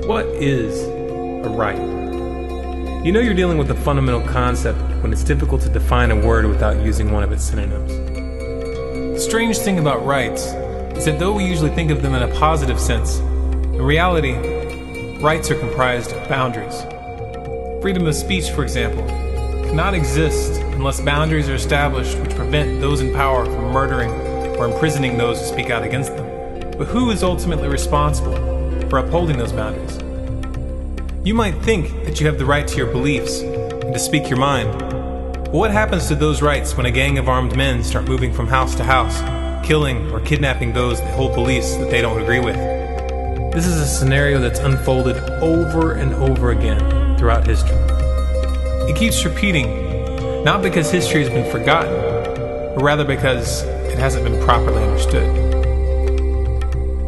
What is a right? You know you're dealing with a fundamental concept when it's difficult to define a word without using one of its synonyms. The strange thing about rights is that though we usually think of them in a positive sense, in reality, rights are comprised of boundaries. Freedom of speech, for example, cannot exist unless boundaries are established which prevent those in power from murdering or imprisoning those who speak out against them. But who is ultimately responsible for upholding those boundaries? You might think that you have the right to your beliefs and to speak your mind. But what happens to those rights when a gang of armed men start moving from house to house, killing or kidnapping those that hold beliefs that they don't agree with? This is a scenario that's unfolded over and over again throughout history. It keeps repeating, not because history has been forgotten, but rather because it hasn't been properly understood.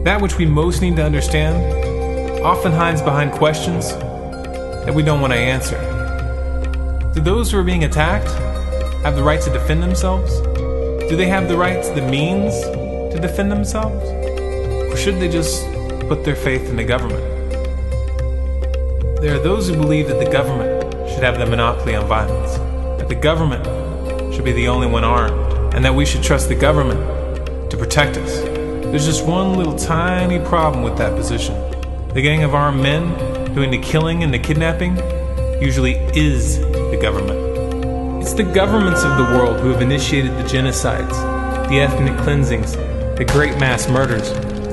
That which we most need to understand often hides behind questions that we don't want to answer. Do those who are being attacked have the right to defend themselves? Do they have the right to the means to defend themselves? Or should they just put their faith in the government? There are those who believe that the government should have the monopoly on violence, that the government should be the only one armed, and that we should trust the government to protect us. There's just one little tiny problem with that position. The gang of armed men doing the killing and the kidnapping usually is the government. It's the governments of the world who have initiated the genocides, the ethnic cleansings, the great mass murders.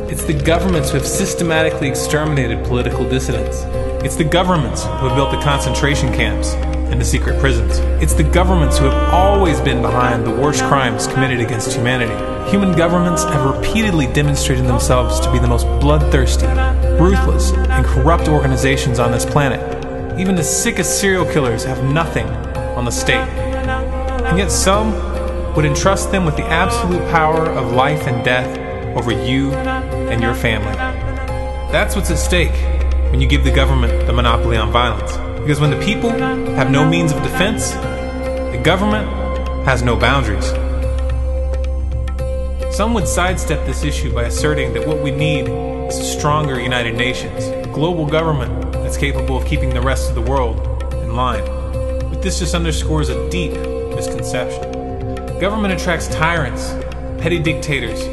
It's the governments who have systematically exterminated political dissidents. It's the governments who have built the concentration camps and the secret prisons. It's the governments who have always been behind the worst crimes committed against humanity. Human governments have repeatedly demonstrated themselves to be the most bloodthirsty, ruthless, and corrupt organizations on this planet. Even the sickest serial killers have nothing on the state. And yet some would entrust them with the absolute power of life and death over you and your family. That's what's at stake when you give the government the monopoly on violence. Because when the people have no means of defense, the government has no boundaries. Some would sidestep this issue by asserting that what we need is a stronger United Nations, a global government that's capable of keeping the rest of the world in line. But this just underscores a deep misconception. Government attracts tyrants, petty dictators,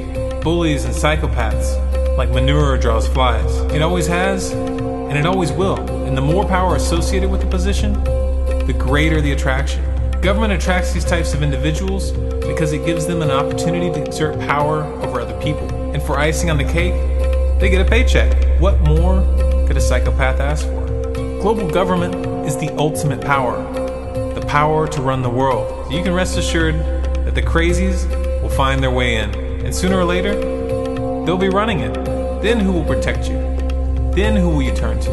bullies, and psychopaths like manure draws flies. It always has, and it always will. And the more power associated with the position, the greater the attraction. Government attracts these types of individuals because it gives them an opportunity to exert power over other people. And for icing on the cake, they get a paycheck. What more could a psychopath ask for? Global government is the ultimate power, the power to run the world. So you can rest assured that the crazies will find their way in, and sooner or later, they'll be running it. Then who will protect you? Then who will you turn to?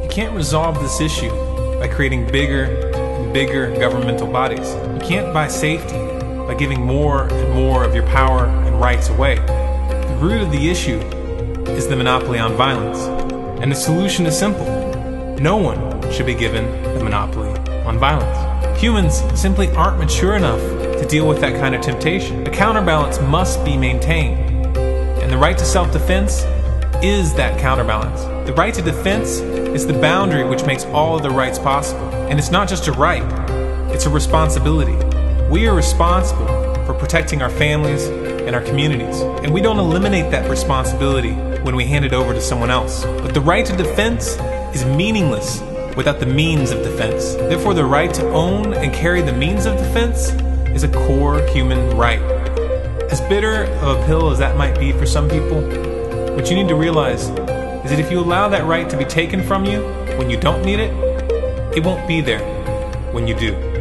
You can't resolve this issue by creating bigger and bigger governmental bodies. You can't buy safety by giving more and more of your power and rights away. The root of the issue is the monopoly on violence. And the solution is simple. No one should be given the monopoly on violence. Humans simply aren't mature enough to deal with that kind of temptation. A counterbalance must be maintained. And the right to self-defense is that counterbalance. The right to defense is the boundary which makes all other rights possible. And it's not just a right, it's a responsibility. We are responsible for protecting our families and our communities. And we don't eliminate that responsibility when we hand it over to someone else. But the right to defense is meaningless without the means of defense. Therefore, the right to own and carry the means of defense is a core human right. As bitter of a pill as that might be for some people, what you need to realize is that if you allow that right to be taken from you when you don't need it, it won't be there when you do.